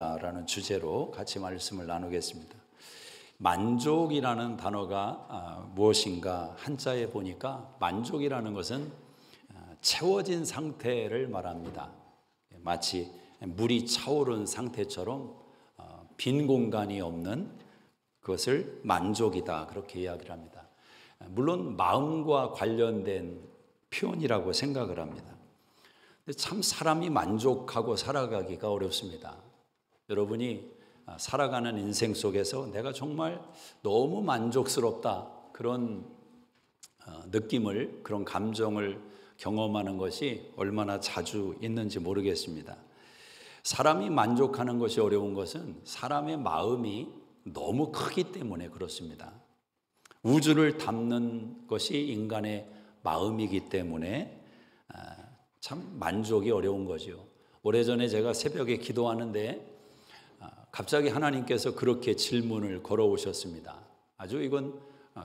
라는 주제로 같이 말씀을 나누겠습니다. 만족이라는 단어가 무엇인가 한자에 보니까 만족이라는 것은 채워진 상태를 말합니다. 마치 물이 차오른 상태처럼 빈 공간이 없는 그것을 만족이다, 그렇게 이야기를 합니다. 물론 마음과 관련된 표현이라고 생각을 합니다. 근데 참 사람이 만족하고 살아가기가 어렵습니다. 여러분이 살아가는 인생 속에서 내가 정말 너무 만족스럽다, 그런 느낌을, 그런 감정을 경험하는 것이 얼마나 자주 있는지 모르겠습니다. 사람이 만족하는 것이 어려운 것은 사람의 마음이 너무 크기 때문에 그렇습니다. 우주를 담는 것이 인간의 마음이기 때문에 참 만족이 어려운 거죠. 오래전에 제가 새벽에 기도하는데 갑자기 하나님께서 그렇게 질문을 걸어오셨습니다. 아주 이건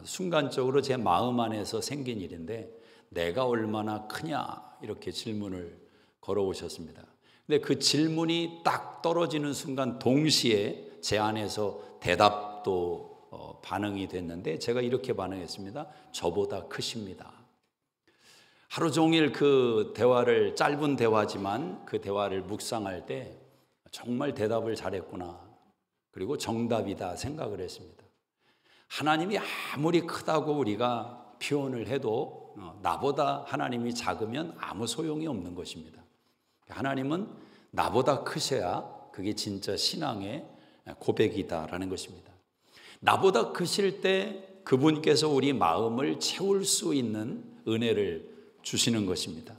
순간적으로 제 마음 안에서 생긴 일인데, 내가 얼마나 크냐, 이렇게 질문을 걸어오셨습니다. 근데 그 질문이 딱 떨어지는 순간 동시에 제 안에서 대답도 반응이 됐는데, 제가 이렇게 반응했습니다. 저보다 크십니다. 하루 종일 그 대화를, 짧은 대화지만 그 대화를 묵상할 때 정말 대답을 잘했구나, 그리고 정답이다 생각을 했습니다. 하나님이 아무리 크다고 우리가 표현을 해도 나보다 하나님이 작으면 아무 소용이 없는 것입니다. 하나님은 나보다 크셔야 그게 진짜 신앙의 고백이다라는 것입니다. 나보다 크실 때 그분께서 우리 마음을 채울 수 있는 은혜를 주시는 것입니다.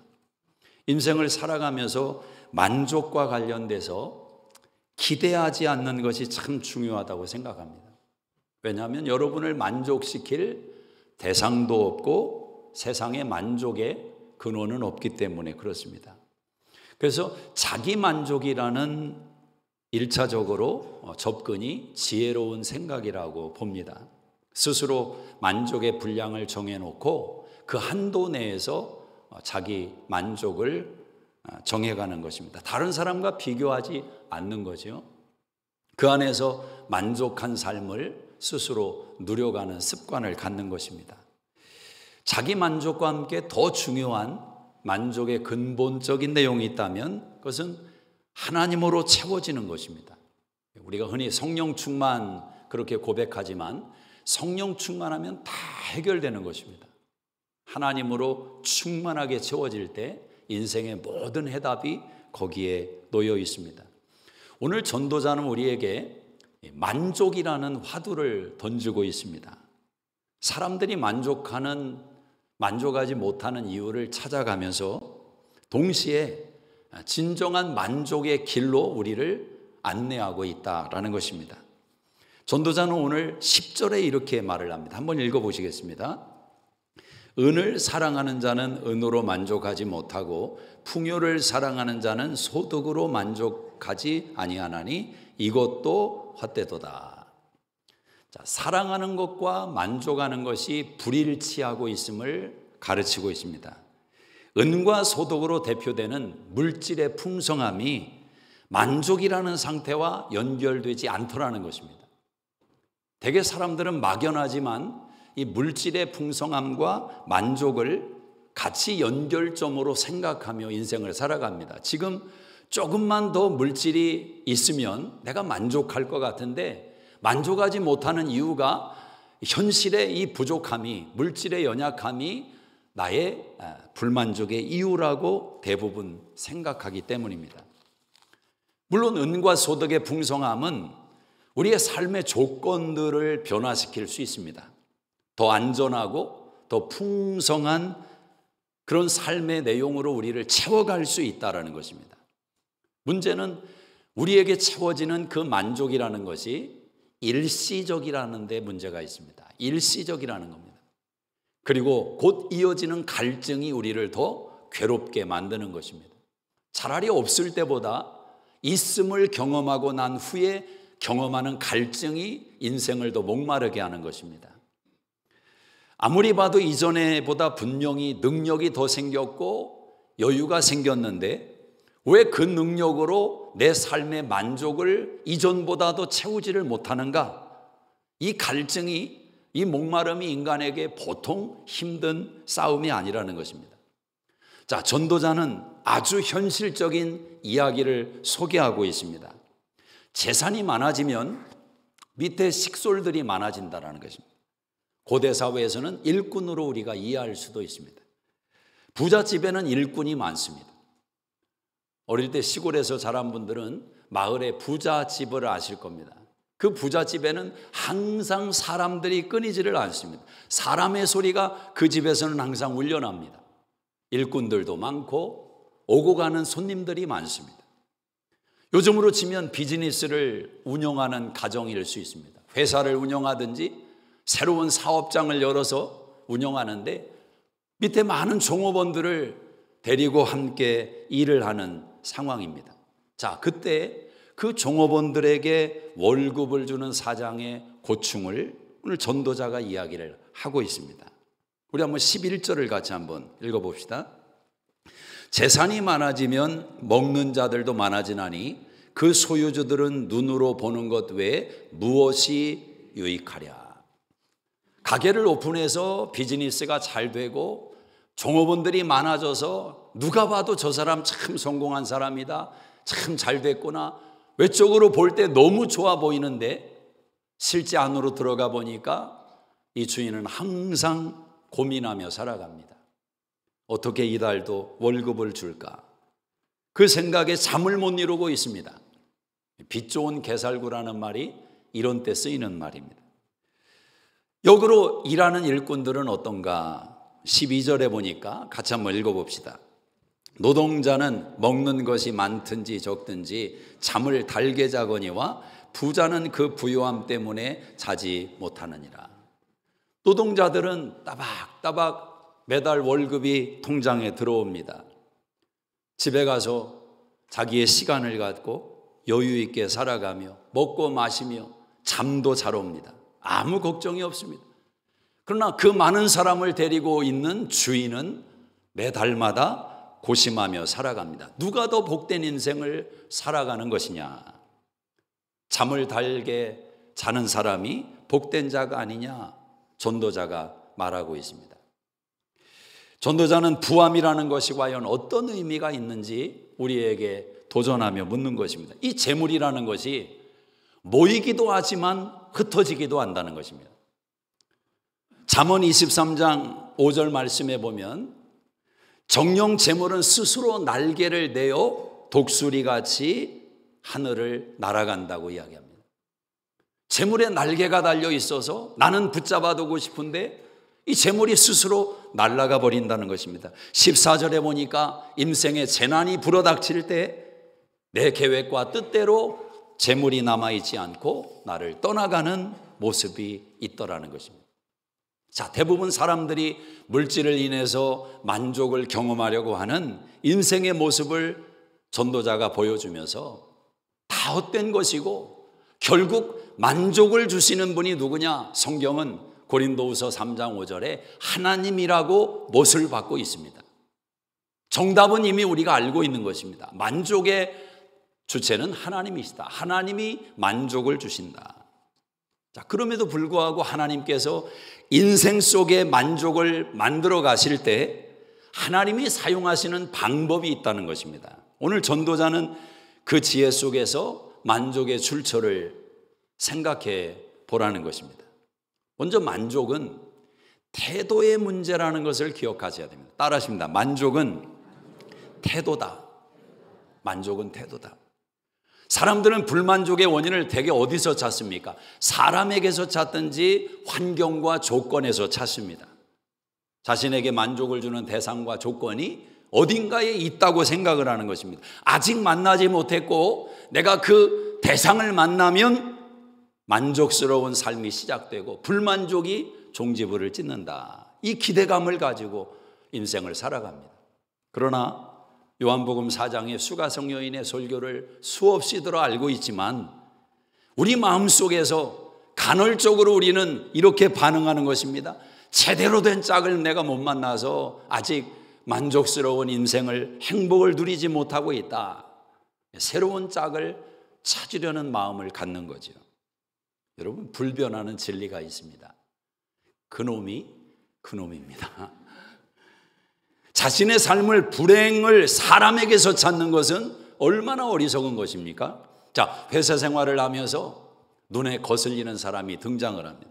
인생을 살아가면서 만족과 관련돼서 기대하지 않는 것이 참 중요하다고 생각합니다. 왜냐하면 여러분을 만족시킬 대상도 없고 세상의 만족의 근원은 없기 때문에 그렇습니다. 그래서 자기 만족이라는 1차적으로 접근이 지혜로운 생각이라고 봅니다. 스스로 만족의 분량을 정해놓고 그 한도 내에서 자기 만족을 정해가는 것입니다. 다른 사람과 비교하지 않는 거죠. 그 안에서 만족한 삶을 스스로 누려가는 습관을 갖는 것입니다. 자기 만족과 함께 더 중요한 만족의 근본적인 내용이 있다면 그것은 하나님으로 채워지는 것입니다. 우리가 흔히 성령 충만 그렇게 고백하지만 성령 충만하면 다 해결되는 것입니다. 하나님으로 충만하게 채워질 때 인생의 모든 해답이 거기에 놓여 있습니다. 오늘 전도자는 우리에게 만족이라는 화두를 던지고 있습니다. 사람들이 만족하지 못하는 이유를 찾아가면서 동시에 진정한 만족의 길로 우리를 안내하고 있다라는 것입니다. 전도자는 오늘 10절에 이렇게 말을 합니다. 한번 읽어보시겠습니다. 은을 사랑하는 자는 은으로 만족하지 못하고 풍요를 사랑하는 자는 소득으로 만족하지 아니하나니 이것도 헛되도다. 자, 사랑하는 것과 만족하는 것이 불일치하고 있음을 가르치고 있습니다. 은과 소득으로 대표되는 물질의 풍성함이 만족이라는 상태와 연결되지 않더라는 것입니다. 대개 사람들은 막연하지만 이 물질의 풍성함과 만족을 같이 연결점으로 생각하며 인생을 살아갑니다. 지금 조금만 더 물질이 있으면 내가 만족할 것 같은데 만족하지 못하는 이유가 현실의 이 부족함이, 물질의 연약함이 나의 불만족의 이유라고 대부분 생각하기 때문입니다. 물론 은과 소득의 풍성함은 우리의 삶의 조건들을 변화시킬 수 있습니다. 더 안전하고 더 풍성한 그런 삶의 내용으로 우리를 채워갈 수 있다는 것입니다. 문제는 우리에게 채워지는 그 만족이라는 것이 일시적이라는 데 문제가 있습니다. 일시적이라는 겁니다. 그리고 곧 이어지는 갈증이 우리를 더 괴롭게 만드는 것입니다. 차라리 없을 때보다 있음을 경험하고 난 후에 경험하는 갈증이 인생을 더 목마르게 하는 것입니다. 아무리 봐도 이전에보다 분명히 능력이 더 생겼고 여유가 생겼는데 왜 그 능력으로 내 삶의 만족을 이전보다도 채우지를 못하는가? 이 갈증이, 이 목마름이 인간에게 보통 힘든 싸움이 아니라는 것입니다. 자, 전도자는 아주 현실적인 이야기를 소개하고 있습니다. 재산이 많아지면 밑에 식솔들이 많아진다는 것입니다. 고대 사회에서는 일꾼으로 우리가 이해할 수도 있습니다. 부잣집에는 일꾼이 많습니다. 어릴 때 시골에서 자란 분들은 마을의 부잣집을 아실 겁니다. 그 부잣집에는 항상 사람들이 끊이지를 않습니다. 사람의 소리가 그 집에서는 항상 울려납니다. 일꾼들도 많고 오고 가는 손님들이 많습니다. 요즘으로 치면 비즈니스를 운영하는 가정일 수 있습니다. 회사를 운영하든지 새로운 사업장을 열어서 운영하는데 밑에 많은 종업원들을 데리고 함께 일을 하는 상황입니다. 자, 그때 그 종업원들에게 월급을 주는 사장의 고충을 오늘 전도자가 이야기를 하고 있습니다. 우리 한번 11절을 같이 한번 읽어봅시다. 재산이 많아지면 먹는 자들도 많아지나니 그 소유주들은 눈으로 보는 것 외에 무엇이 유익하랴. 가게를 오픈해서 비즈니스가 잘 되고 종업원들이 많아져서 누가 봐도 저 사람 참 성공한 사람이다, 참 잘 됐구나, 외적으로 볼 때 너무 좋아 보이는데 실제 안으로 들어가 보니까 이 주인은 항상 고민하며 살아갑니다. 어떻게 이달도 월급을 줄까? 그 생각에 잠을 못 이루고 있습니다. 빚 좋은 개살구라는 말이 이런 때 쓰이는 말입니다. 역으로 일하는 일꾼들은 어떤가? 12절에 보니까 같이 한번 읽어봅시다. 노동자는 먹는 것이 많든지 적든지 잠을 달게 자거니와 부자는 그 부요함 때문에 자지 못하느니라. 노동자들은 따박따박 매달 월급이 통장에 들어옵니다. 집에 가서 자기의 시간을 갖고 여유 있게 살아가며 먹고 마시며 잠도 잘 옵니다. 아무 걱정이 없습니다. 그러나 그 많은 사람을 데리고 있는 주인은 매달마다 고심하며 살아갑니다. 누가 더 복된 인생을 살아가는 것이냐? 잠을 달게 자는 사람이 복된 자가 아니냐? 전도자가 말하고 있습니다. 전도자는 부함이라는 것이 과연 어떤 의미가 있는지 우리에게 도전하며 묻는 것입니다. 이 재물이라는 것이 모이기도 하지만 흩어지기도 한다는 것입니다. 잠언 23장 5절 말씀에 보면 정령 재물은 스스로 날개를 내어 독수리같이 하늘을 날아간다고 이야기합니다. 재물에 날개가 달려 있어서 나는 붙잡아두고 싶은데 이 재물이 스스로 날아가 버린다는 것입니다. 14절에 보니까 임생에 재난이 불어닥칠 때 내 계획과 뜻대로 재물이 남아있지 않고 나를 떠나가는 모습이 있더라는 것입니다. 자, 대부분 사람들이 물질을 인해서 만족을 경험하려고 하는 인생의 모습을 전도자가 보여주면서 다 헛된 것이고 결국 만족을 주시는 분이 누구냐? 성경은 고린도후서 3장 5절에 하나님이라고 못을 받고 있습니다. 정답은 이미 우리가 알고 있는 것입니다. 만족의 주체는 하나님이시다. 하나님이 만족을 주신다. 자, 그럼에도 불구하고 하나님께서 인생 속에 만족을 만들어 가실 때 하나님이 사용하시는 방법이 있다는 것입니다. 오늘 전도자는 그 지혜 속에서 만족의 출처를 생각해 보라는 것입니다. 먼저 만족은 태도의 문제라는 것을 기억하셔야 됩니다. 따라하십니다. 만족은 태도다. 만족은 태도다. 사람들은 불만족의 원인을 대개 어디서 찾습니까? 사람에게서 찾든지 환경과 조건에서 찾습니다. 자신에게 만족을 주는 대상과 조건이 어딘가에 있다고 생각을 하는 것입니다. 아직 만나지 못했고 내가 그 대상을 만나면 만족스러운 삶이 시작되고 불만족이 종지부를 찍는다. 이 기대감을 가지고 인생을 살아갑니다. 그러나 요한복음 4장의 수가성 여인의 설교를 수없이 들어 알고 있지만 우리 마음속에서 간헐적으로 우리는 이렇게 반응하는 것입니다. 제대로 된 짝을 내가 못 만나서 아직 만족스러운 인생을, 행복을 누리지 못하고 있다. 새로운 짝을 찾으려는 마음을 갖는 거죠. 여러분, 불변하는 진리가 있습니다. 그놈이 그놈입니다. 자신의 삶을, 불행을 사람에게서 찾는 것은 얼마나 어리석은 것입니까? 자, 회사 생활을 하면서 눈에 거슬리는 사람이 등장을 합니다.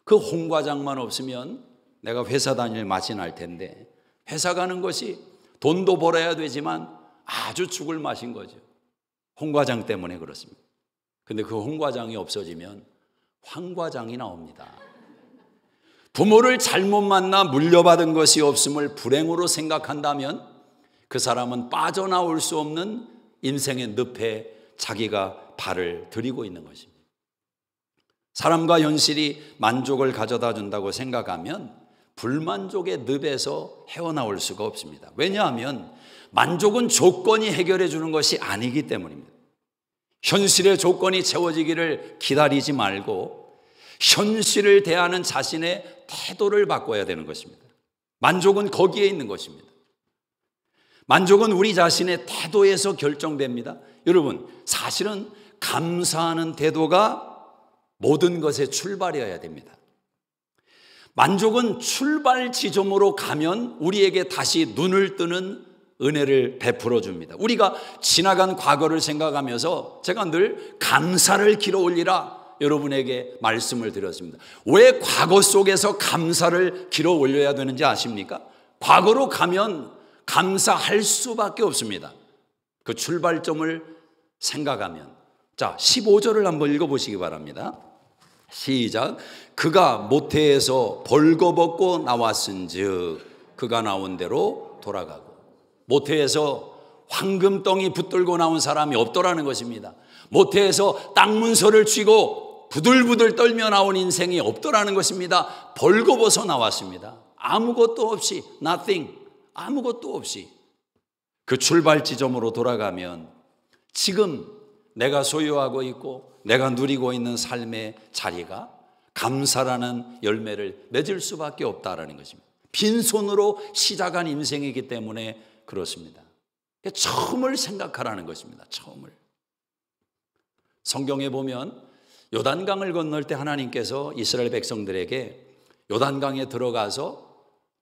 그 홍과장만 없으면 내가 회사 다닐 맛이 날 텐데, 회사 가는 것이 돈도 벌어야 되지만 아주 죽을 맛인 거죠. 홍과장 때문에 그렇습니다. 근데 그 홍과장이 없어지면 황과장이 나옵니다. 부모를 잘못 만나 물려받은 것이 없음을 불행으로 생각한다면 그 사람은 빠져나올 수 없는 인생의 늪에 자기가 발을 들이고 있는 것입니다. 사람과 현실이 만족을 가져다 준다고 생각하면 불만족의 늪에서 헤어나올 수가 없습니다. 왜냐하면 만족은 조건이 해결해 주는 것이 아니기 때문입니다. 현실의 조건이 채워지기를 기다리지 말고 현실을 대하는 자신의 태도를 바꿔야 되는 것입니다. 만족은 거기에 있는 것입니다. 만족은 우리 자신의 태도에서 결정됩니다. 여러분, 사실은 감사하는 태도가 모든 것의 출발이어야 됩니다. 만족은 출발 지점으로 가면 우리에게 다시 눈을 뜨는 은혜를 베풀어 줍니다. 우리가 지나간 과거를 생각하면서 제가 늘 감사를 길어 올리라 여러분에게 말씀을 드렸습니다. 왜 과거 속에서 감사를 길어 올려야 되는지 아십니까? 과거로 가면 감사할 수밖에 없습니다. 그 출발점을 생각하면. 자, 15절을 한번 읽어보시기 바랍니다. 시작. 그가 모태에서 벌거벗고 나왔은즉 그가 나온 대로 돌아가고. 모태에서 황금덩이 붙들고 나온 사람이 없더라는 것입니다. 모태에서 땅 문서를 쥐고 부들부들 떨며 나온 인생이 없더라는 것입니다. 벌거벗어 나왔습니다. 아무것도 없이, nothing, 아무것도 없이. 그 출발 지점으로 돌아가면 지금 내가 소유하고 있고 내가 누리고 있는 삶의 자리가 감사라는 열매를 맺을 수밖에 없다라는 것입니다. 빈손으로 시작한 인생이기 때문에 그렇습니다. 처음을 생각하라는 것입니다. 처음을. 성경에 보면 요단강을 건널 때 하나님께서 이스라엘 백성들에게 요단강에 들어가서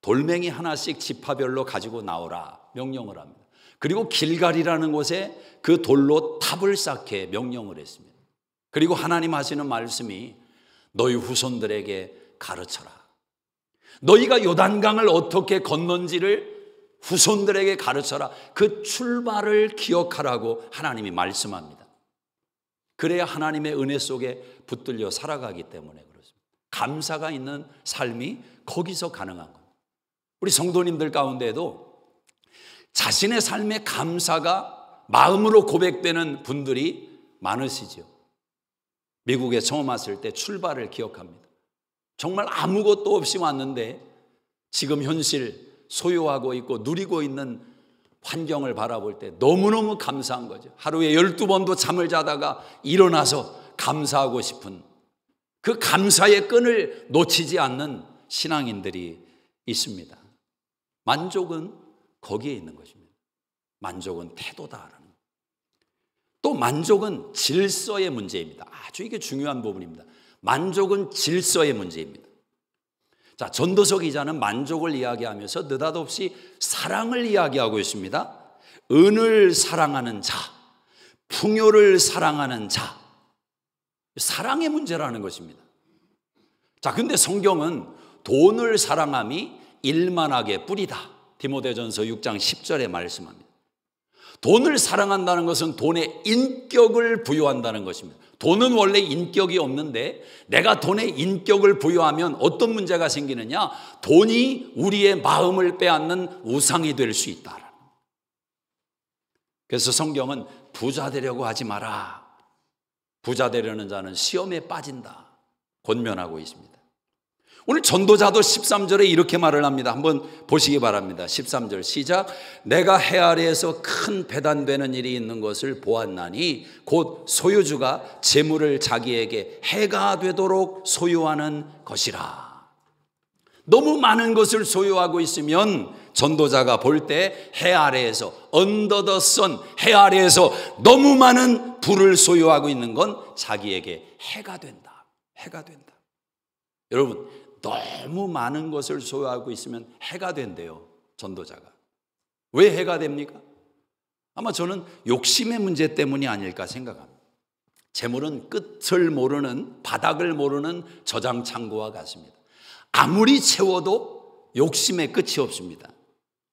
돌멩이 하나씩 지파별로 가지고 나오라 명령을 합니다. 그리고 길갈이라는 곳에 그 돌로 탑을 쌓게 명령을 했습니다. 그리고 하나님 하시는 말씀이 너희 후손들에게 가르쳐라. 너희가 요단강을 어떻게 건넌지를 후손들에게 가르쳐라. 그 출발을 기억하라고 하나님이 말씀합니다. 그래야 하나님의 은혜 속에 붙들려 살아가기 때문에 그렇습니다. 감사가 있는 삶이 거기서 가능한 겁니다. 우리 성도님들 가운데도 자신의 삶의 감사가 마음으로 고백되는 분들이 많으시죠. 미국에 처음 왔을 때 출발을 기억합니다. 정말 아무것도 없이 왔는데 지금 현실 소유하고 있고 누리고 있는 환경을 바라볼 때 너무너무 감사한 거죠. 하루에 12번도 잠을 자다가 일어나서 감사하고 싶은 그 감사의 끈을 놓치지 않는 신앙인들이 있습니다. 만족은 거기에 있는 것입니다. 만족은 태도다라는 것. 또 만족은 질서의 문제입니다. 아주 이게 중요한 부분입니다. 만족은 질서의 문제입니다. 자, 전도서 기자는 만족을 이야기하면서 느닷없이 사랑을 이야기하고 있습니다. 은을 사랑하는 자, 풍요를 사랑하는 자, 사랑의 문제라는 것입니다. 자, 근데 성경은 돈을 사랑함이 일만하게 뿌리다. 디모데전서 6장 10절에 말씀합니다. 돈을 사랑한다는 것은 돈에 인격을 부여한다는 것입니다. 돈은 원래 인격이 없는데 내가 돈에 인격을 부여하면 어떤 문제가 생기느냐? 돈이 우리의 마음을 빼앗는 우상이 될 수 있다. 그래서 성경은 부자 되려고 하지 마라. 부자 되려는 자는 시험에 빠진다. 권면하고 있습니다. 오늘 전도자도 13절에 이렇게 말을 합니다. 한번 보시기 바랍니다. 13절 시작. 내가 해 아래에서 큰 배단되는 일이 있는 것을 보았나니 곧 소유주가 재물을 자기에게 해가 되도록 소유하는 것이라. 너무 많은 것을 소유하고 있으면 전도자가 볼 때 해 아래에서 under the sun, 해 아래에서 너무 많은 부를 소유하고 있는 건 자기에게 해가 된다. 해가 된다. 여러분, 너무 많은 것을 소유하고 있으면 해가 된대요, 전도자가. 왜 해가 됩니까? 아마 저는 욕심의 문제 때문이 아닐까 생각합니다. 재물은 끝을 모르는, 바닥을 모르는 저장 창고와 같습니다. 아무리 채워도 욕심의 끝이 없습니다.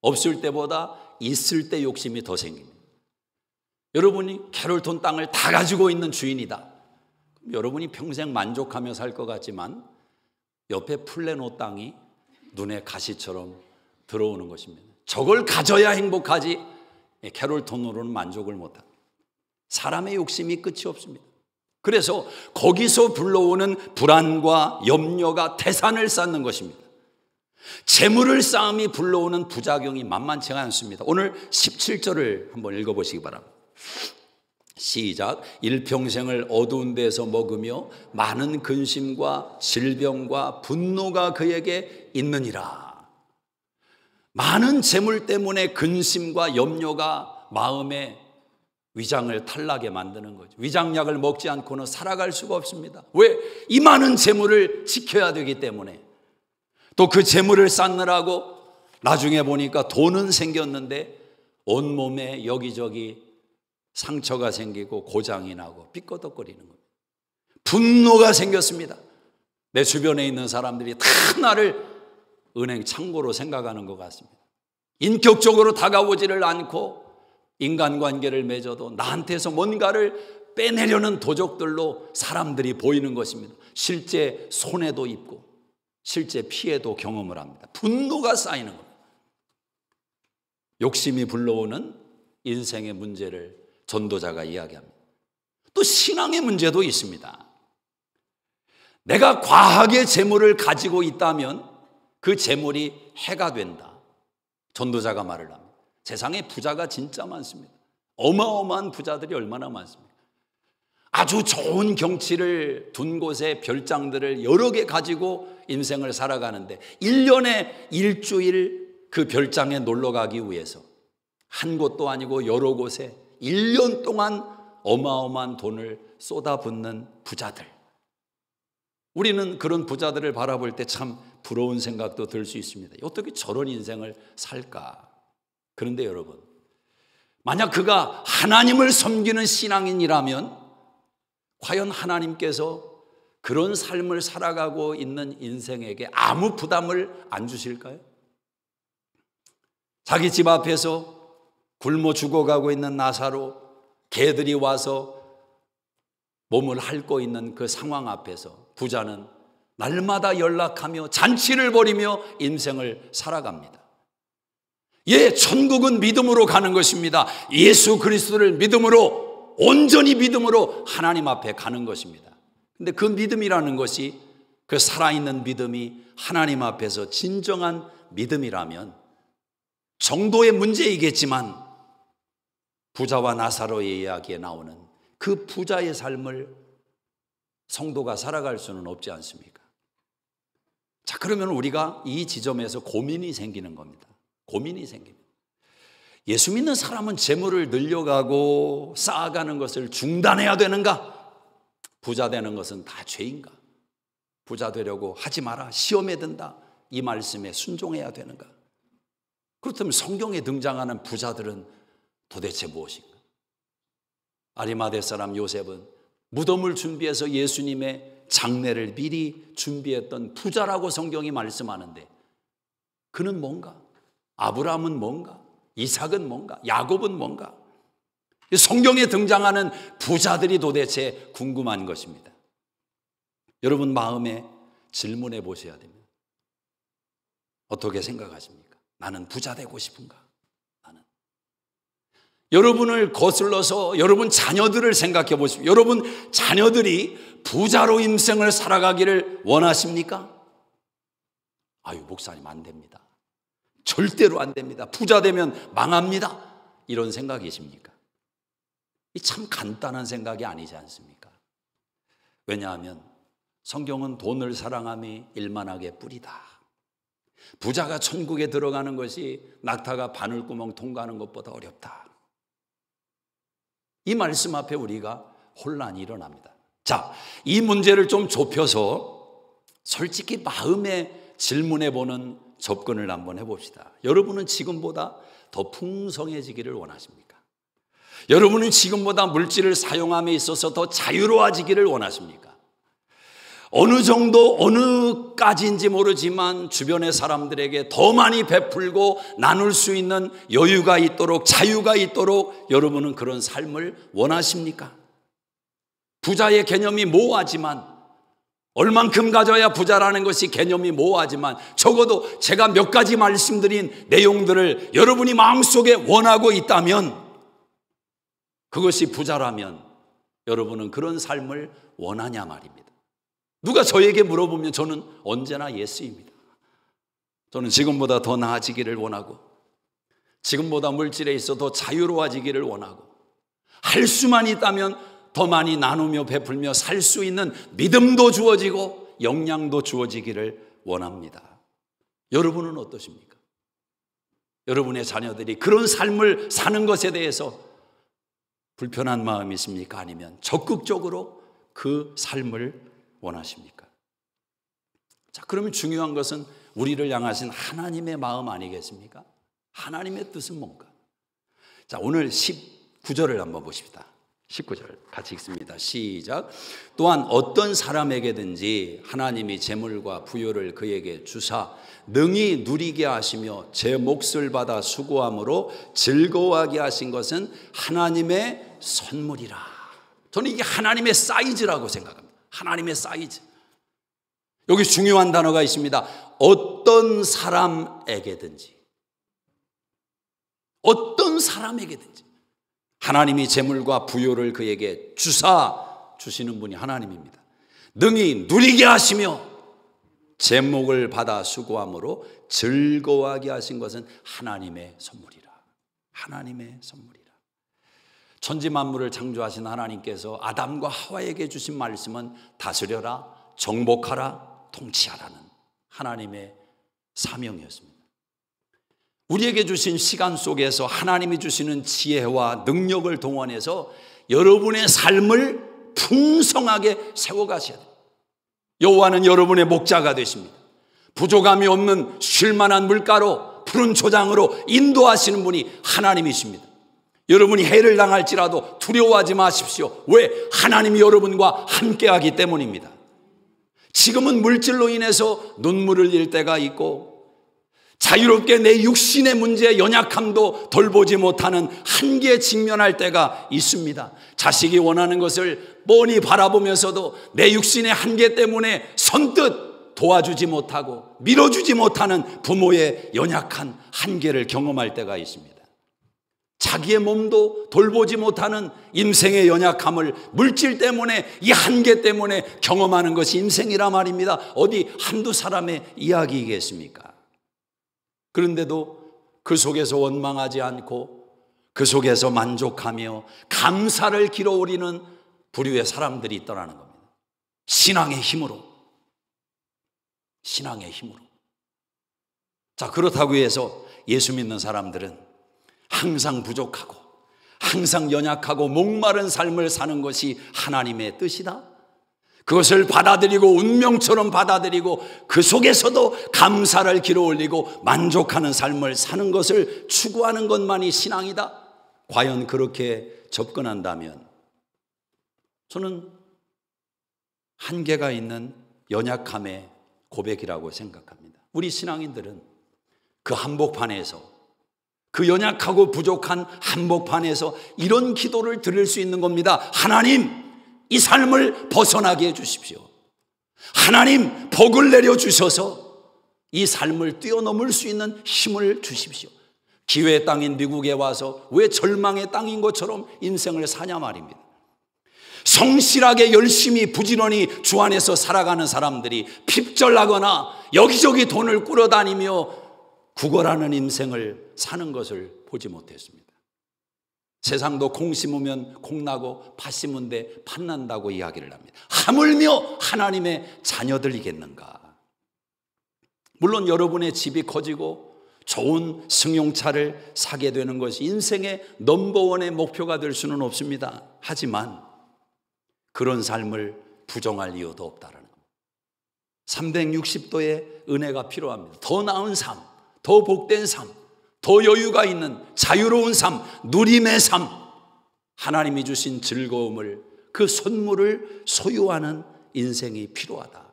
없을 때보다 있을 때 욕심이 더 생깁니다. 여러분이 캐롤톤 땅을 다 가지고 있는 주인이다. 여러분이 평생 만족하며 살 것 같지만 옆에 플레노 땅이 눈에 가시처럼 들어오는 것입니다. 저걸 가져야 행복하지 캐롤톤으로는 만족을 못합니다. 사람의 욕심이 끝이 없습니다. 그래서 거기서 불러오는 불안과 염려가 태산을 쌓는 것입니다. 재물을 쌓음이 불러오는 부작용이 만만치가 않습니다. 오늘 17절을 한번 읽어보시기 바랍니다. 시작. 일평생을 어두운 데서 먹으며 많은 근심과 질병과 분노가 그에게 있느니라. 많은 재물 때문에 근심과 염려가 마음에 위장을 탈나게 만드는 거죠. 위장약을 먹지 않고는 살아갈 수가 없습니다. 왜? 이 많은 재물을 지켜야 되기 때문에. 또 그 재물을 쌓느라고 나중에 보니까 돈은 생겼는데 온몸에 여기저기 상처가 생기고 고장이 나고 삐꺼덕거리는 겁니다. 분노가 생겼습니다. 내 주변에 있는 사람들이 다 나를 은행 창고로 생각하는 것 같습니다. 인격적으로 다가오지를 않고 인간관계를 맺어도 나한테서 뭔가를 빼내려는 도적들로 사람들이 보이는 것입니다. 실제 손해도 입고 실제 피해도 경험을 합니다. 분노가 쌓이는 겁니다. 욕심이 불러오는 인생의 문제를 전도자가 이야기합니다. 또 신앙의 문제도 있습니다. 내가 과하게 재물을 가지고 있다면 그 재물이 해가 된다. 전도자가 말을 합니다. 세상에 부자가 진짜 많습니다. 어마어마한 부자들이 얼마나 많습니까? 아주 좋은 경치를 둔 곳에 별장들을 여러 개 가지고 인생을 살아가는데 1년에 일주일 그 별장에 놀러 가기 위해서 한 곳도 아니고 여러 곳에 1년 동안 어마어마한 돈을 쏟아붓는 부자들. 우리는 그런 부자들을 바라볼 때 참 부러운 생각도 들 수 있습니다. 어떻게 저런 인생을 살까? 그런데 여러분, 만약 그가 하나님을 섬기는 신앙인이라면 과연 하나님께서 그런 삶을 살아가고 있는 인생에게 아무 부담을 안 주실까요? 자기 집 앞에서 굶어 죽어가고 있는 나사로, 개들이 와서 몸을 핥고 있는 그 상황 앞에서 부자는 날마다 연락하며 잔치를 벌이며 인생을 살아갑니다. 예, 천국은 믿음으로 가는 것입니다. 예수 그리스도를 믿음으로, 온전히 믿음으로 하나님 앞에 가는 것입니다. 근데 그 믿음이라는 것이, 그 살아있는 믿음이 하나님 앞에서 진정한 믿음이라면 정도의 문제이겠지만 부자와 나사로의 이야기에 나오는 그 부자의 삶을 성도가 살아갈 수는 없지 않습니까? 자, 그러면 우리가 이 지점에서 고민이 생기는 겁니다. 고민이 생깁니다. 예수 믿는 사람은 재물을 늘려가고 쌓아가는 것을 중단해야 되는가? 부자 되는 것은 다 죄인가? 부자 되려고 하지 마라, 시험에 든다, 이 말씀에 순종해야 되는가? 그렇다면 성경에 등장하는 부자들은 도대체 무엇인가? 아리마대 사람 요셉은 무덤을 준비해서 예수님의 장례를 미리 준비했던 부자라고 성경이 말씀하는데 그는 뭔가? 아브라함은 뭔가? 이삭은 뭔가? 야곱은 뭔가? 성경에 등장하는 부자들이 도대체 궁금한 것입니다. 여러분 마음에 질문해 보셔야 됩니다. 어떻게 생각하십니까? 나는 부자 되고 싶은가? 나는. 여러분을 거슬러서 여러분 자녀들을 생각해 보십시오. 여러분 자녀들이 부자로 인생을 살아가기를 원하십니까? 아유, 목사님 안 됩니다. 절대로 안 됩니다. 부자 되면 망합니다. 이런 생각이십니까? 이 참 간단한 생각이 아니지 않습니까? 왜냐하면 성경은 돈을 사랑함이 일만하게 뿌리다. 부자가 천국에 들어가는 것이 낙타가 바늘구멍 통과하는 것보다 어렵다. 이 말씀 앞에 우리가 혼란이 일어납니다. 자, 이 문제를 좀 좁혀서 솔직히 마음에 질문해 보는 접근을 한번 해봅시다. 여러분은 지금보다 더 풍성해지기를 원하십니까? 여러분은 지금보다 물질을 사용함에 있어서 더 자유로워지기를 원하십니까? 어느 정도 어느까지인지 모르지만 주변의 사람들에게 더 많이 베풀고 나눌 수 있는 여유가 있도록, 자유가 있도록 여러분은 그런 삶을 원하십니까? 부자의 개념이 모호하지만, 얼만큼 가져야 부자라는 것이 개념이 모호하지만, 적어도 제가 몇 가지 말씀드린 내용들을 여러분이 마음속에 원하고 있다면, 그것이 부자라면 여러분은 그런 삶을 원하냐 말입니다. 누가 저에게 물어보면 저는 언제나 예스입니다. 저는 지금보다 더 나아지기를 원하고, 지금보다 물질에 있어 더 자유로워지기를 원하고, 할 수만 있다면 더 많이 나누며 베풀며 살 수 있는 믿음도 주어지고 역량도 주어지기를 원합니다. 여러분은 어떠십니까? 여러분의 자녀들이 그런 삶을 사는 것에 대해서 불편한 마음이 있습니까? 아니면 적극적으로 그 삶을 원하십니까? 자, 그러면 중요한 것은 우리를 향하신 하나님의 마음 아니겠습니까? 하나님의 뜻은 뭔가? 자, 오늘 19절을 한번 보십시다. 19절 같이 읽습니다. 시작. 또한 어떤 사람에게든지 하나님이 재물과 부요를 그에게 주사 능히 누리게 하시며 제 몫을 받아 수고함으로 즐거워하게 하신 것은 하나님의 선물이라. 저는 이게 하나님의 사이즈라고 생각합니다. 하나님의 사이즈. 여기 중요한 단어가 있습니다. 어떤 사람에게든지, 어떤 사람에게든지 하나님이 재물과 부요를 그에게 주시는 분이 하나님입니다. 능히 누리게 하시며 제목을 받아 수고함으로 즐거워하게 하신 것은 하나님의 선물이라. 하나님의 선물이라. 천지 만물을 창조하신 하나님께서 아담과 하와에게 주신 말씀은 다스려라, 정복하라, 통치하라는 하나님의 사명이었습니다. 우리에게 주신 시간 속에서 하나님이 주시는 지혜와 능력을 동원해서 여러분의 삶을 풍성하게 세워가셔야 돼요. 여호와는 여러분의 목자가 되십니다. 부족함이 없는 쉴만한 물가로, 푸른 초장으로 인도하시는 분이 하나님이십니다. 여러분이 해를 당할지라도 두려워하지 마십시오. 왜? 하나님이 여러분과 함께하기 때문입니다. 지금은 물질로 인해서 눈물을 흘릴 때가 있고, 자유롭게 내 육신의 문제에 연약함도 돌보지 못하는 한계에 직면할 때가 있습니다. 자식이 원하는 것을 뻔히 바라보면서도 내 육신의 한계 때문에 선뜻 도와주지 못하고 밀어주지 못하는 부모의 연약한 한계를 경험할 때가 있습니다. 자기의 몸도 돌보지 못하는 인생의 연약함을 물질 때문에, 이 한계 때문에 경험하는 것이 인생이라 말입니다. 어디 한두 사람의 이야기이겠습니까? 그런데도 그 속에서 원망하지 않고 그 속에서 만족하며 감사를 길어올리는 부류의 사람들이 있더라는 겁니다. 신앙의 힘으로. 신앙의 힘으로. 자, 그렇다고 해서 예수 믿는 사람들은 항상 부족하고 항상 연약하고 목마른 삶을 사는 것이 하나님의 뜻이다. 그것을 받아들이고 운명처럼 받아들이고 그 속에서도 감사를 길어올리고 만족하는 삶을 사는 것을 추구하는 것만이 신앙이다. 과연 그렇게 접근한다면 저는 한계가 있는 연약함의 고백이라고 생각합니다. 우리 신앙인들은 그 한복판에서, 그 연약하고 부족한 한복판에서 이런 기도를 드릴 수 있는 겁니다. 하나님, 이 삶을 벗어나게 해주십시오. 하나님, 복을 내려주셔서 이 삶을 뛰어넘을 수 있는 힘을 주십시오. 기회의 땅인 미국에 와서 왜 절망의 땅인 것처럼 인생을 사냐 말입니다. 성실하게 열심히 부지런히 주 안에서 살아가는 사람들이 핍절하거나 여기저기 돈을 꾸려다니며 구걸하는 인생을 사는 것을 보지 못했습니다. 세상도 콩 심으면 콩 나고 팥 심은데 팥 난다고 이야기를 합니다. 하물며 하나님의 자녀들이겠는가? 물론 여러분의 집이 커지고 좋은 승용차를 사게 되는 것이 인생의 넘버원의 목표가 될 수는 없습니다. 하지만 그런 삶을 부정할 이유도 없다라는 겁니다. 360도의 은혜가 필요합니다. 더 나은 삶, 더 복된 삶, 더 여유가 있는 자유로운 삶, 누림의 삶, 하나님이 주신 즐거움을, 그 선물을 소유하는 인생이 필요하다.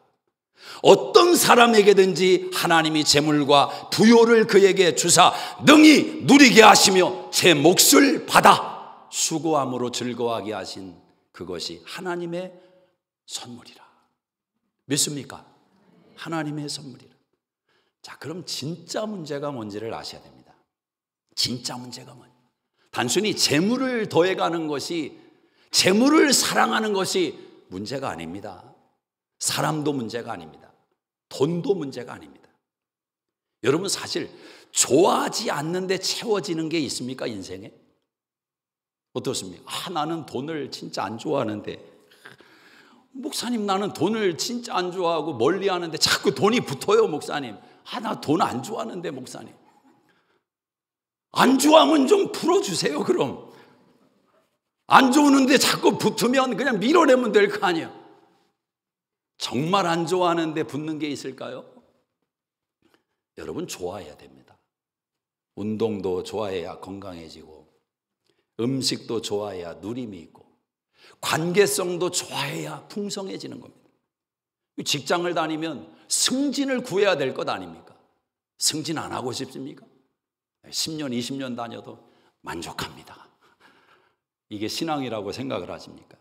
어떤 사람에게든지 하나님이 재물과 부요를 그에게 주사 능히 누리게 하시며 제 몫을 받아 수고함으로 즐거워하게 하신 그것이 하나님의 선물이라. 믿습니까? 하나님의 선물이라. 자, 그럼 진짜 문제가 뭔지를 아셔야 됩니다. 진짜 문제가 뭐냐? 단순히 재물을 더해가는 것이, 재물을 사랑하는 것이 문제가 아닙니다. 사람도 문제가 아닙니다. 돈도 문제가 아닙니다. 여러분, 사실 좋아하지 않는데 채워지는 게 있습니까? 인생에? 어떻습니까? 나는 돈을 진짜 안 좋아하는데, 목사님 나는 돈을 진짜 안 좋아하고 멀리 하는데 자꾸 돈이 붙어요. 목사님, 나 돈 안 좋아하는데. 목사님, 안 좋아하면 좀 풀어주세요. 그럼 안 좋은데 자꾸 붙으면 그냥 밀어내면 될 거 아니에요. 정말 안 좋아하는데 붙는 게 있을까요? 여러분, 좋아해야 됩니다. 운동도 좋아해야 건강해지고, 음식도 좋아해야 누림이 있고, 관계성도 좋아해야 풍성해지는 겁니다. 직장을 다니면 승진을 구해야 될 것 아닙니까? 승진 안 하고 싶습니까? 10년, 20년 다녀도 만족합니다. 이게 신앙이라고 생각을 하십니까?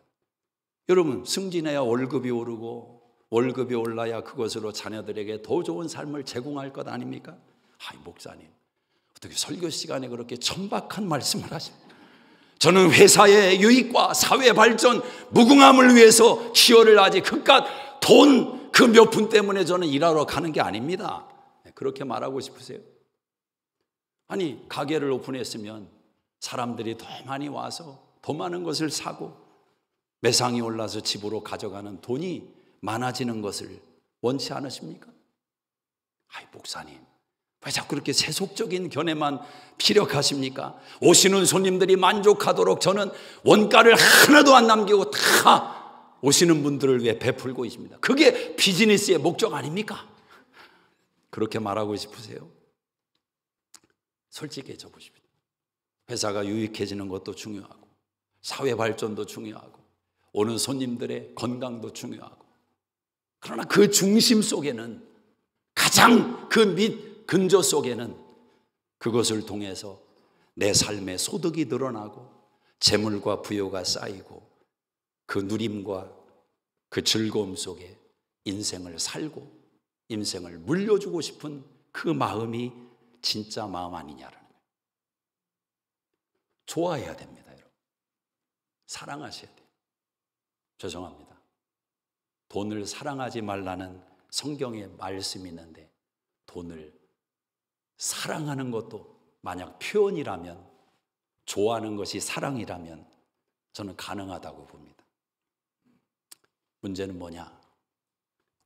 여러분, 승진해야 월급이 오르고, 월급이 올라야 그것으로 자녀들에게 더 좋은 삶을 제공할 것 아닙니까? 목사님, 어떻게 설교 시간에 그렇게 천박한 말씀을 하십니까? 저는 회사의 유익과 사회 발전, 무궁함을 위해서 기여를 하지, 그깟 돈 그 몇 푼 때문에 저는 일하러 가는 게 아닙니다. 그렇게 말하고 싶으세요? 아니, 가게를 오픈했으면 사람들이 더 많이 와서 더 많은 것을 사고 매상이 올라서 집으로 가져가는 돈이 많아지는 것을 원치 않으십니까? 목사님, 왜 자꾸 그렇게 세속적인 견해만 피력하십니까? 오시는 손님들이 만족하도록 저는 원가를 하나도 안 남기고 다 오시는 분들을 위해 베풀고 있습니다. 그게 비즈니스의 목적 아닙니까? 그렇게 말하고 싶으세요? 솔직해져 보십시오. 회사가 유익해지는 것도 중요하고, 사회 발전도 중요하고, 오는 손님들의 건강도 중요하고, 그러나 그 중심 속에는, 가장 그 밑 근저 속에는 그것을 통해서 내 삶의 소득이 늘어나고 재물과 부요가 쌓이고 그 누림과 그 즐거움 속에 인생을 살고 인생을 물려주고 싶은 그 마음이 진짜 마음 아니냐라는 거예요. 좋아해야 됩니다, 여러분. 사랑하셔야 돼요. 죄송합니다. 돈을 사랑하지 말라는 성경의 말씀이 있는데, 돈을 사랑하는 것도 만약 표현이라면, 좋아하는 것이 사랑이라면 저는 가능하다고 봅니다. 문제는 뭐냐?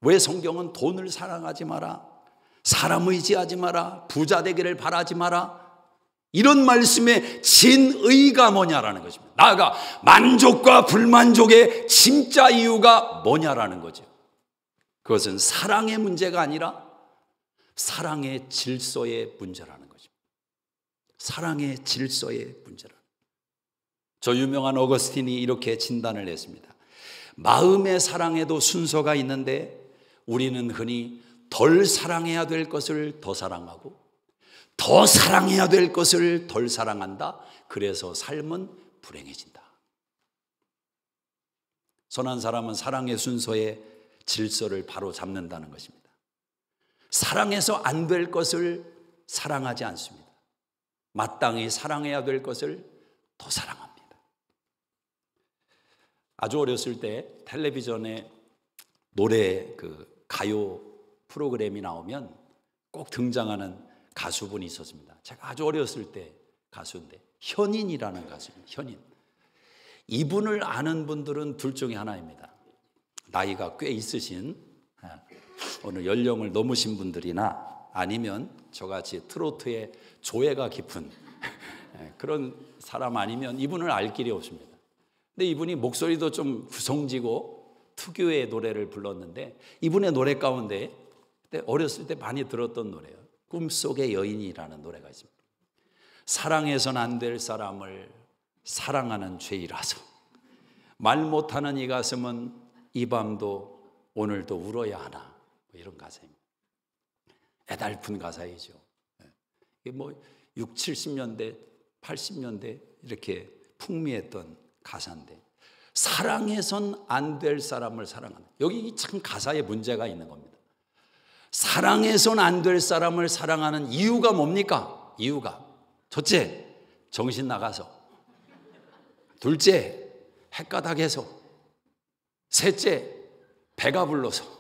왜 성경은 돈을 사랑하지 마라, 사람 의지하지 마라, 부자 되기를 바라지 마라, 이런 말씀의 진의가 뭐냐라는 것입니다. 나아가 만족과 불만족의 진짜 이유가 뭐냐라는 거죠. 그것은 사랑의 문제가 아니라 사랑의 질서의 문제라는 거죠. 사랑의 질서의 문제라는. 저 유명한 어거스틴이 이렇게 진단을 했습니다. 마음의 사랑에도 순서가 있는데 우리는 흔히 덜 사랑해야 될 것을 더 사랑하고 더 사랑해야 될 것을 덜 사랑한다. 그래서 삶은 불행해진다. 선한 사람은 사랑의 순서의 질서를 바로 잡는다는 것입니다. 사랑해서 안 될 것을 사랑하지 않습니다. 마땅히 사랑해야 될 것을 더 사랑합니다. 아주 어렸을 때 텔레비전에 노래 가요 프로그램이 나오면 꼭 등장하는 가수분이 있었습니다. 제가 아주 어렸을 때 가수인데 현인이라는 가수입니다. 현인. 이분을 아는 분들은 둘 중에 하나입니다. 나이가 꽤 있으신 어느 연령을 넘으신 분들이나 아니면 저같이 트로트의 조예가 깊은 그런 사람 아니면 이분을 알 길이 없습니다. 근데 이분이 목소리도 좀 구성지고 특유의 노래를 불렀는데, 이분의 노래 가운데 그때 어렸을 때 많이 들었던 노래예요. 꿈속의 여인이라는 노래가 있습니다. 사랑해선 안 될 사람을 사랑하는 죄이라서 말 못하는 이 가슴은 이 밤도 오늘도 울어야 하나, 이런 가사입니다. 애달픈 가사이죠. 이게 뭐 60, 70년대, 80년대 이렇게 풍미했던 가사인데, 사랑해선 안 될 사람을 사랑하는, 여기 참 가사에 문제가 있는 겁니다. 사랑해선 안 될 사람을 사랑하는 이유가 뭡니까? 이유가 첫째, 정신 나가서, 둘째, 헷가닥해서, 셋째, 배가 불러서.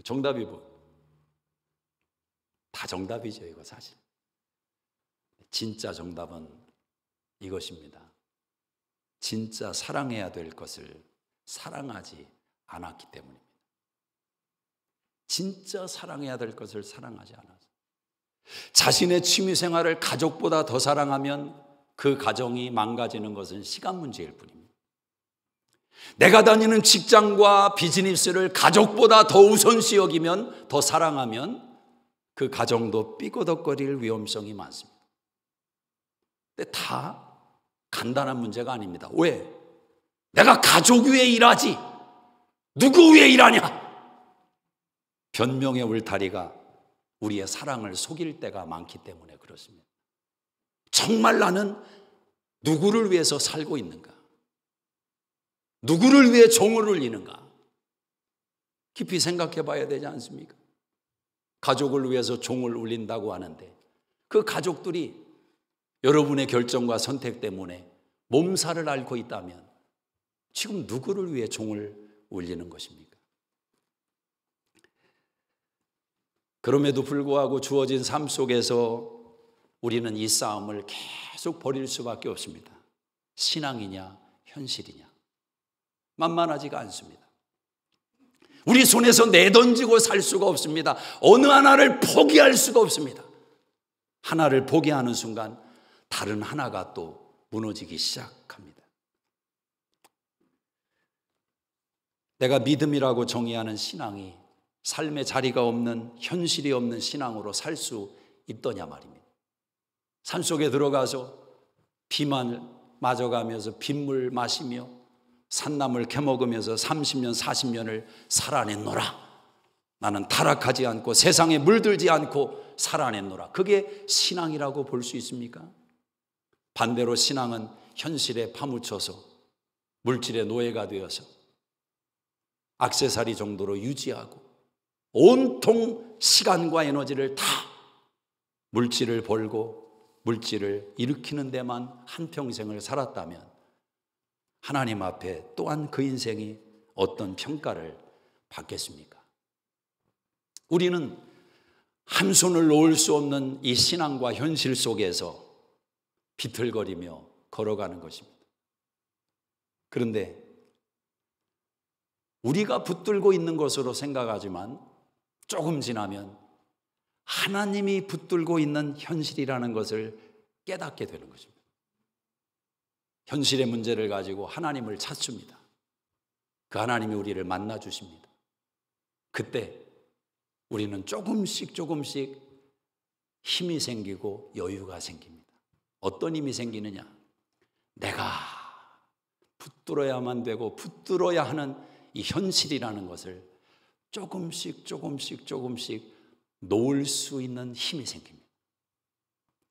정답이 뭐? 다 정답이죠, 이거 사실. 진짜 정답은 이것입니다. 진짜 사랑해야 될 것을 사랑하지 않았기 때문입니다. 진짜 사랑해야 될 것을 사랑하지 않아서. 자신의 취미 생활을 가족보다 더 사랑하면 그 가정이 망가지는 것은 시간 문제일 뿐입니다. 내가 다니는 직장과 비즈니스를 가족보다 더 우선시 여기면, 더 사랑하면 그 가정도 삐거덕거릴 위험성이 많습니다. 근데 다 간단한 문제가 아닙니다. 왜? 내가 가족 위에 일하지 누구 위에 일하냐? 변명의 울타리가 우리의 사랑을 속일 때가 많기 때문에 그렇습니다. 정말 나는 누구를 위해서 살고 있는가? 누구를 위해 종을 울리는가? 깊이 생각해 봐야 되지 않습니까? 가족을 위해서 종을 울린다고 하는데, 그 가족들이 여러분의 결정과 선택 때문에 몸살을 앓고 있다면 지금 누구를 위해 종을 울리는 것입니까? 그럼에도 불구하고 주어진 삶 속에서 우리는 이 싸움을 계속 벌일 수밖에 없습니다. 신앙이냐 현실이냐, 만만하지가 않습니다. 우리 손에서 내던지고 살 수가 없습니다. 어느 하나를 포기할 수가 없습니다. 하나를 포기하는 순간 다른 하나가 또 무너지기 시작합니다. 내가 믿음이라고 정의하는 신앙이 삶의 자리가 없는, 현실이 없는 신앙으로 살 수 있더냐 말입니다. 산속에 들어가서 비만 맞아가면서 빗물 마시며 산나물 캐먹으면서 30년 40년을 살아냈노라. 나는 타락하지 않고 세상에 물들지 않고 살아냈노라. 그게 신앙이라고 볼 수 있습니까? 반대로 신앙은 현실에 파묻혀서 물질의 노예가 되어서 액세서리 정도로 유지하고 온통 시간과 에너지를 다 물질을 벌고 물질을 일으키는 데만 한평생을 살았다면 하나님 앞에 또한 그 인생이 어떤 평가를 받겠습니까? 우리는 한 손을 놓을 수 없는 이 신앙과 현실 속에서 비틀거리며 걸어가는 것입니다. 그런데 우리가 붙들고 있는 것으로 생각하지만 조금 지나면 하나님이 붙들고 있는 현실이라는 것을 깨닫게 되는 것입니다. 현실의 문제를 가지고 하나님을 찾습니다. 그 하나님이 우리를 만나 주십니다. 그때 우리는 조금씩 힘이 생기고 여유가 생깁니다. 어떤 힘이 생기느냐? 내가 붙들어야만 되고 붙들어야 하는 이 현실이라는 것을 조금씩 놓을 수 있는 힘이 생깁니다.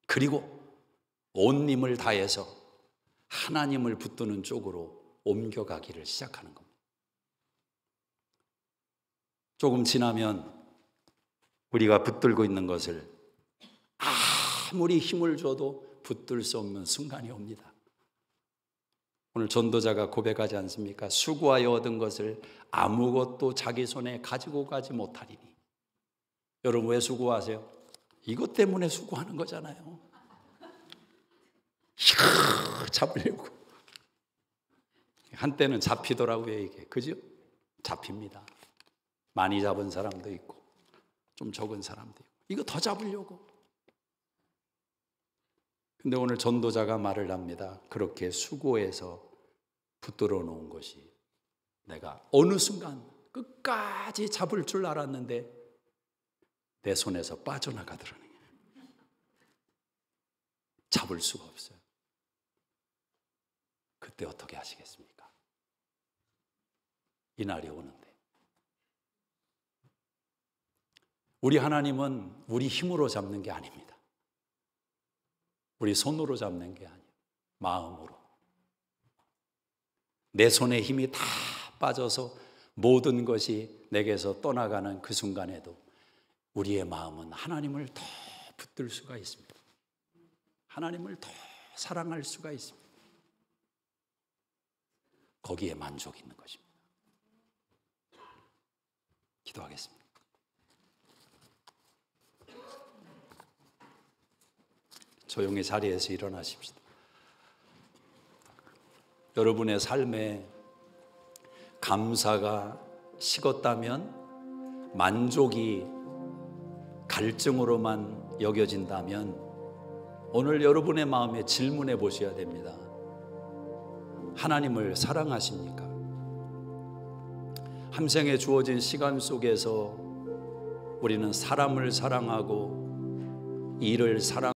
그리고 온 힘을 다해서 하나님을 붙드는 쪽으로 옮겨가기를 시작하는 겁니다. 조금 지나면 우리가 붙들고 있는 것을 아무리 힘을 줘도 붙들 수 없는 순간이 옵니다. 오늘 전도자가 고백하지 않습니까? 수고하여 얻은 것을 아무것도 자기 손에 가지고 가지 못하리니. 여러분 왜 수고하세요? 이것 때문에 수고하는 거잖아요. 잡으려고. 한때는 잡히더라고요, 이게. 그죠? 잡힙니다. 많이 잡은 사람도 있고 좀 적은 사람도 있고 이거 더 잡으려고. 근데 오늘 전도자가 말을 합니다. 그렇게 수고해서 붙들어 놓은 것이 내가 어느 순간 끝까지 잡을 줄 알았는데 내 손에서 빠져나가더라는 거예요. 잡을 수가 없어요. 그때 어떻게 하시겠습니까? 이 날이 오는데 우리 하나님은 우리 힘으로 잡는 게 아닙니다. 우리 손으로 잡는 게 아니에요. 마음으로. 내 손에 힘이 다 빠져서 모든 것이 내게서 떠나가는 그 순간에도 우리의 마음은 하나님을 더 붙들 수가 있습니다. 하나님을 더 사랑할 수가 있습니다. 거기에 만족이 있는 것입니다. 기도하겠습니다. 조용히 자리에서 일어나십시다. 여러분의 삶에 감사가 식었다면, 만족이 갈증으로만 여겨진다면 오늘 여러분의 마음에 질문해 보셔야 됩니다. 하나님을 사랑하십니까? 한 생에 주어진 시간 속에서 우리는 사람을 사랑하고 일을 사랑하고